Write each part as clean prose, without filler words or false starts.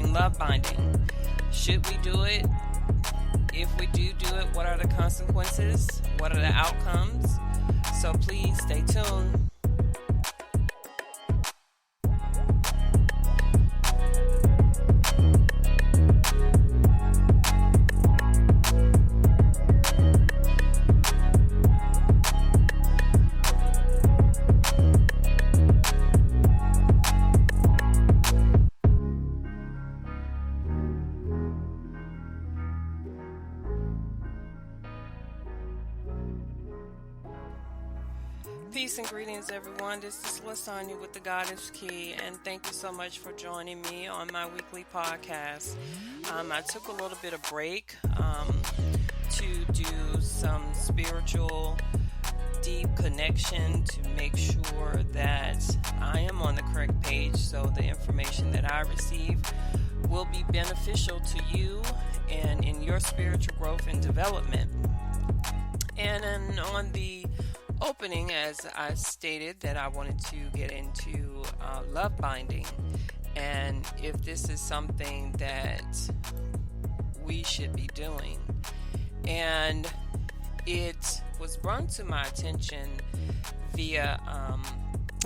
and love binding. Should we do it? If we do it, what are the consequences? What are the outcomes? So please stay tuned. Peace and greetings, everyone. This is Lasagna with the Goddess Key, and thank you so much for joining me on my weekly podcast. I took a little bit of break to do some spiritual deep connection to make sure that I am on the correct page, so the information that I receive will be beneficial to you and in your spiritual growth and development. And then on the opening, as I stated, that I wanted to get into love binding, and if this is something that we should be doing. And it was brought to my attention via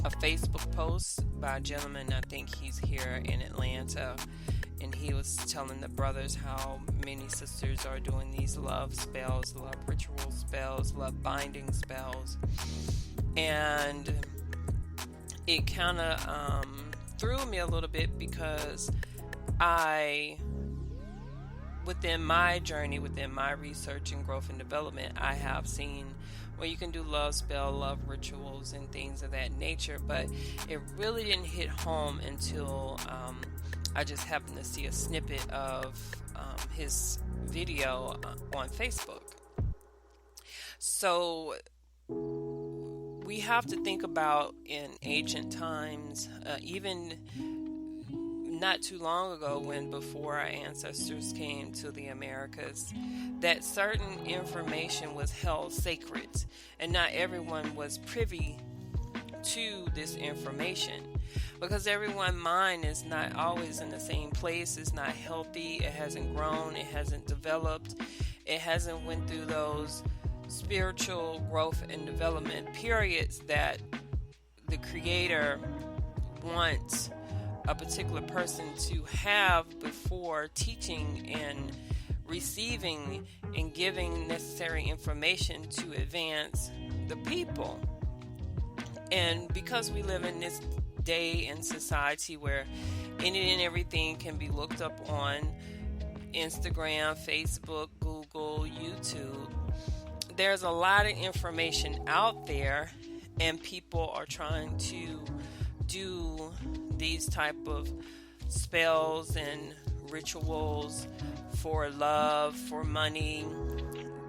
a Facebook post by a gentleman. I think he's here in Atlanta, and he was telling the brothers how many sisters are doing these love spells, love ritual spells, love binding spells. And it kind of threw me a little bit, because within my journey, within my research and growth and development, I have seen where you can do love spell, love rituals, and things of that nature. But it really didn't hit home until I just happened to see a snippet of his video on Facebook. So we have to think about, in ancient times, even not too long ago, when before our ancestors came to the Americas, that certain information was held sacred, and not everyone was privy to this information, because everyone's mind is not always in the same place. It's not healthy. It hasn't grown. It hasn't developed. It hasn't went through those spiritual growth and development periods that the Creator wants a particular person to have before teaching and receiving and giving necessary information to advance the people. And because we live in this day in society where any and everything can be looked up on Instagram, Facebook, Google, YouTube, there's a lot of information out there, and people are trying to do these type of spells and rituals for love, for money,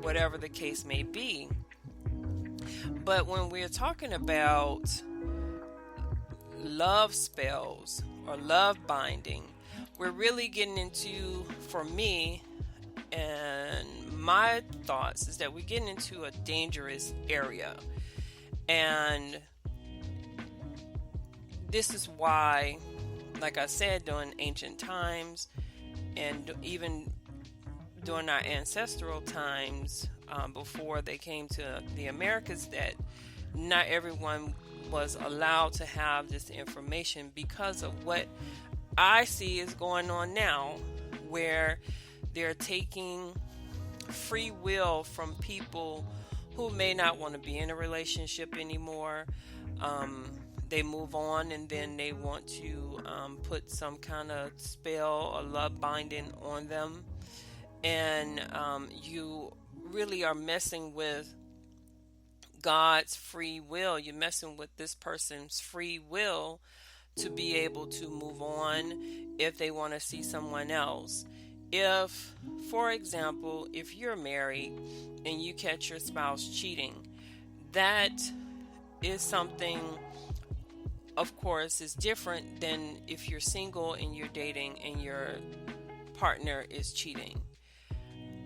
whatever the case may be. But when we're talking about love spells or love binding, we're really getting into, for me and my thoughts, is that we're getting into a dangerous area. And this is why, like I said, during ancient times and even during our ancestral times, before they came to the Americas, that not everyone was allowed to have this information, because of what I see is going on now, where they're taking free will from people who may not want to be in a relationship anymore. They move on, and then they want to put some kind of spell or love binding on them. And you really are messing with God's free will. You're messing with this person's free will to be able to move on if they want to see someone else. If, for example, if you're married and you catch your spouse cheating, that is something, of course, is different than if you're single and you're dating and your partner is cheating.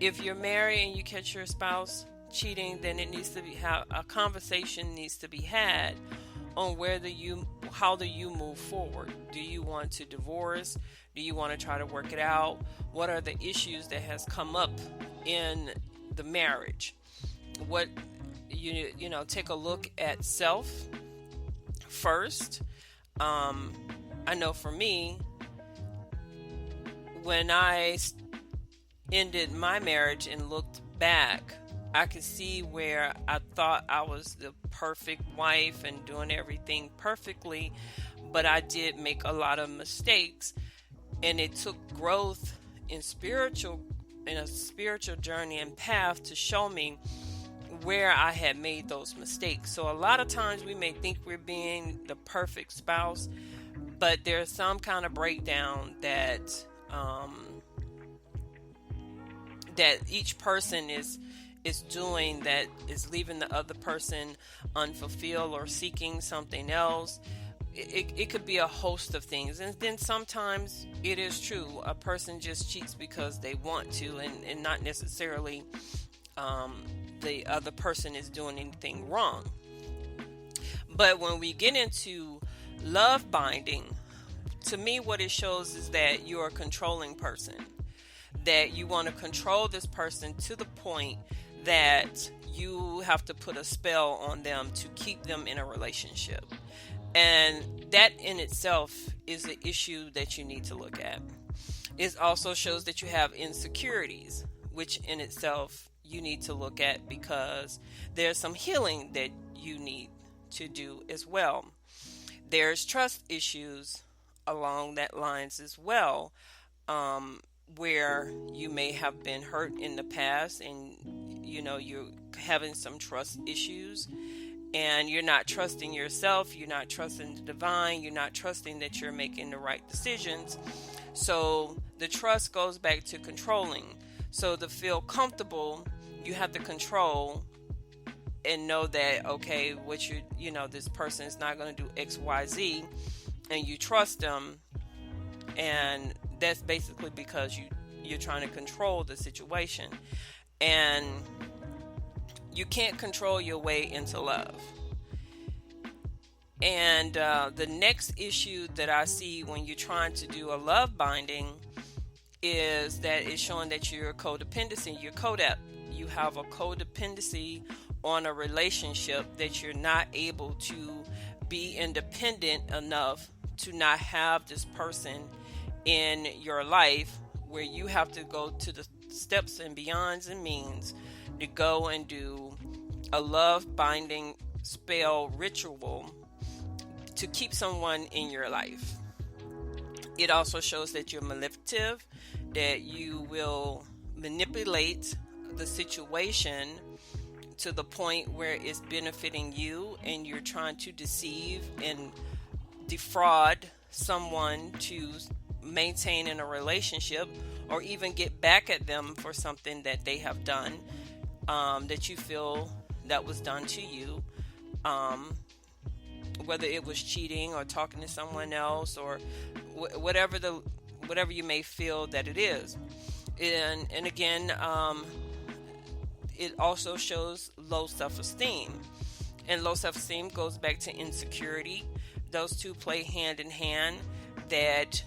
If you're married and you catch your spouse cheating, then it needs to be a conversation needs to be had on how do you move forward. Do you want to divorce? Do you want to try to work it out? What are the issues that has come up in the marriage? What take a look at self first. I know for me, when I ended my marriage and looked back, I could see where I thought I was the perfect wife and doing everything perfectly, but I did make a lot of mistakes, and it took growth in a spiritual journey and path to show me where I had made those mistakes. So a lot of times we may think we're being the perfect spouse, but there's some kind of breakdown that that each person is doing that is leaving the other person unfulfilled or seeking something else. It could be a host of things. And then sometimes it is true, a person just cheats because they want to, and not necessarily the other person is doing anything wrong. But when we get into love binding, to me what it shows is that you're a controlling person, that you want to control this person to the point that you have to put a spell on them to keep them in a relationship. And that in itself is the issue that you need to look at. It also shows that you have insecurities, which in itself you need to look at, because there's some healing that you need to do as well. There's trust issues along that lines as well, where you may have been hurt in the past, and you're having some trust issues, and you're not trusting yourself, you're not trusting the divine, you're not trusting that you're making the right decisions. So the trust goes back to controlling. So to feel comfortable, you have to control and know that, okay, this person is not going to do X, Y, Z, and you trust them, and that's basically because you're trying to control the situation, and you can't control your way into love. And the next issue that I see when you're trying to do a love binding is that it's showing that you're codependency. You're you have a codependency on a relationship, that you're not able to be independent enough to not have this person in your life, where you have to go to the steps and beyonds and means to go and do a love binding spell ritual to keep someone in your life. It also shows that you're manipulative, that you will manipulate the situation to the point where it's benefiting you, and you're trying to deceive and defraud someone to maintain in a relationship, or even get back at them for something that they have done, that you feel that was done to you, whether it was cheating or talking to someone else, or whatever you may feel that it is. And again, it also shows low self-esteem, and low self-esteem goes back to insecurity. Those two play hand in hand, that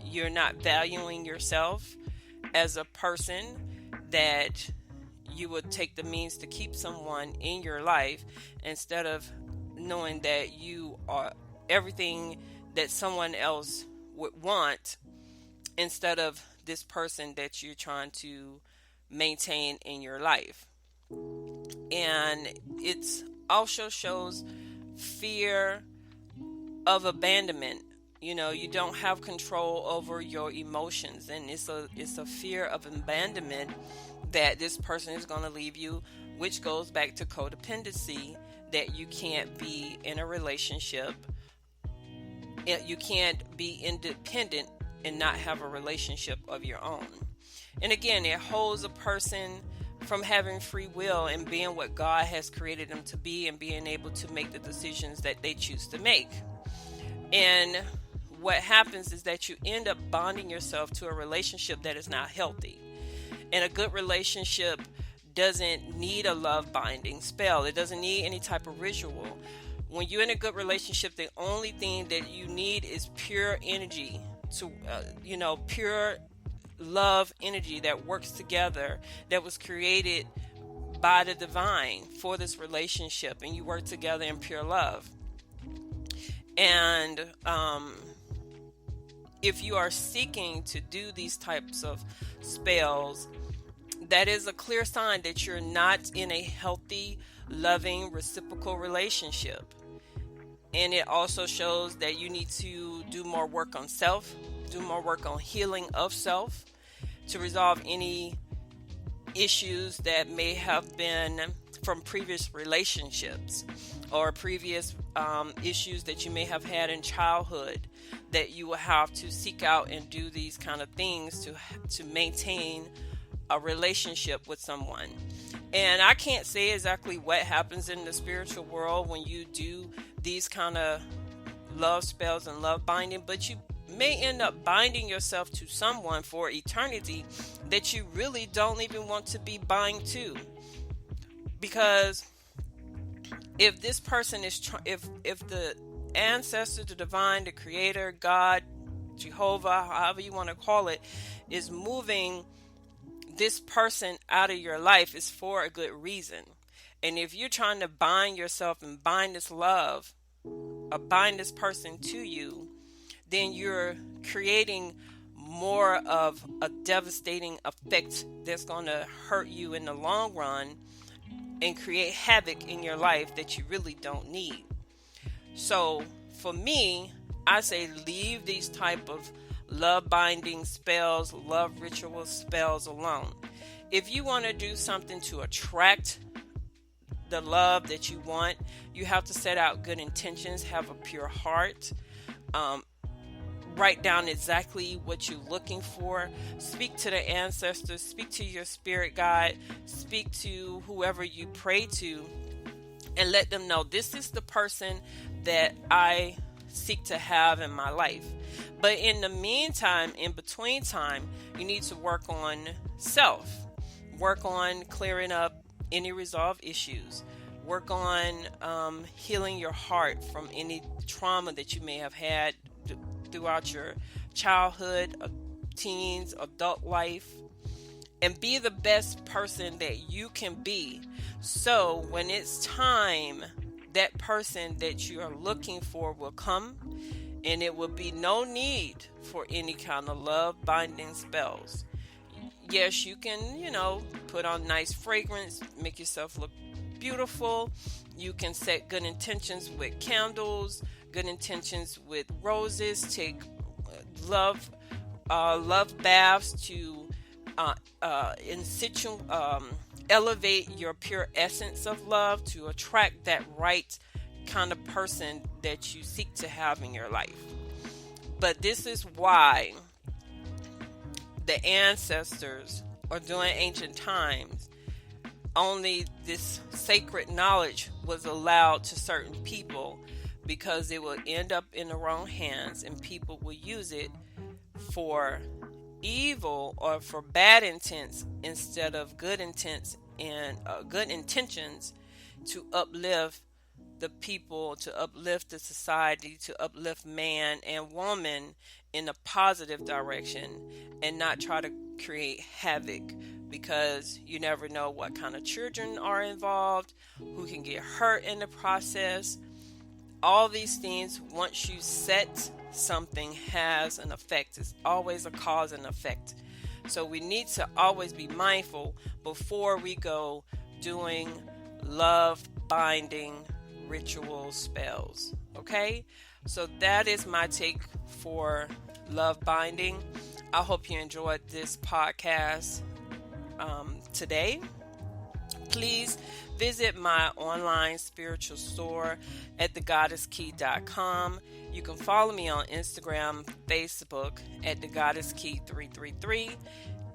you're not valuing yourself as a person, that you would take the means to keep someone in your life instead of knowing that you are everything that someone else would want, instead of this person that you're trying to maintain in your life. And it also shows fear of abandonment. You don't have control over your emotions, and it's a fear of abandonment, that this person is going to leave you, which goes back to codependency, that you can't be in a relationship, you can't be independent and not have a relationship of your own. And again, it holds a person from having free will and being what God has created them to be, and being able to make the decisions that they choose to make. And what happens is that you end up bonding yourself to a relationship that is not healthy. And a good relationship doesn't need a love binding spell. It doesn't need any type of ritual. When you're in a good relationship, the only thing that you need is pure energy, to pure love energy that works together, that was created by the divine for this relationship, and you work together in pure love. And if you are seeking to do these types of spells, that is a clear sign that you're not in a healthy, loving, reciprocal relationship. And it also shows that you need to do more work on self, do more work on healing of self, to resolve any issues that may have been from previous relationships, or previous issues that you may have had in childhood, that you will have to seek out and do these kind of things to maintain a relationship with someone. And I can't say exactly what happens in the spiritual world when you do these kind of love spells and love binding, but you may end up binding yourself to someone for eternity that you really don't even want to be bind to. Because if this person is if the ancestor, the divine, the creator, God, Jehovah, however you want to call it, is moving this person out of your life, is for a good reason. And if you're trying to bind yourself and bind this love, or bind this person to you, then you're creating more of a devastating effect that's going to hurt you in the long run and create havoc in your life that you really don't need. So for me, I say leave these type of love binding spells, love ritual spells alone. If you want to do something to attract the love that you want, you have to set out good intentions, have a pure heart, write down exactly what you're looking for, speak to the ancestors, speak to your spirit guide, speak to whoever you pray to, and let them know this is the person that I seek to have in my life. But in the meantime, in between time, you need to work on self, work on clearing up any resolved issues, work on healing your heart from any trauma that you may have had throughout your childhood, teens, adult life, and be the best person that you can be. So when it's time, that person that you are looking for will come, and it will be no need for any kind of love binding spells. Yes, you can, put on nice fragrance, make yourself look beautiful. You can set good intentions with candles, good intentions with roses. Take love baths to in situ elevate your pure essence of love to attract that right kind of person that you seek to have in your life. But this is why the ancestors, or during ancient times, only this sacred knowledge was allowed to certain people, because it will end up in the wrong hands and people will use it for evil or for bad intents instead of good intents and good intentions to uplift the people, to uplift the society, to uplift man and woman in a positive direction, and not try to create havoc, because you never know what kind of children are involved, who can get hurt in the process. All these things, once you set something, has an effect. It's always a cause and effect. So we need to always be mindful before we go doing love binding ritual spells. Okay? So that is my take for love binding. I hope you enjoyed this podcast today. Please visit my online spiritual store at thegoddesskey.com. You can follow me on Instagram, Facebook at thegoddesskey333,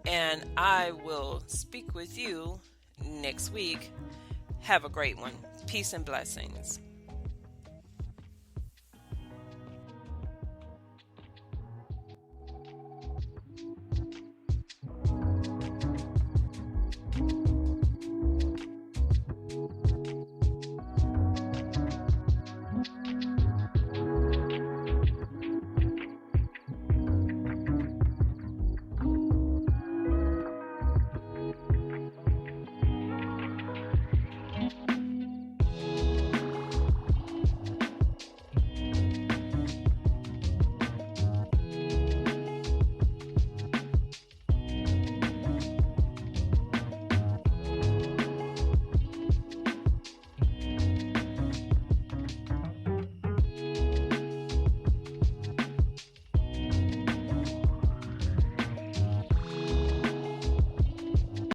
and I will speak with you next week. Have a great one. Peace and blessings.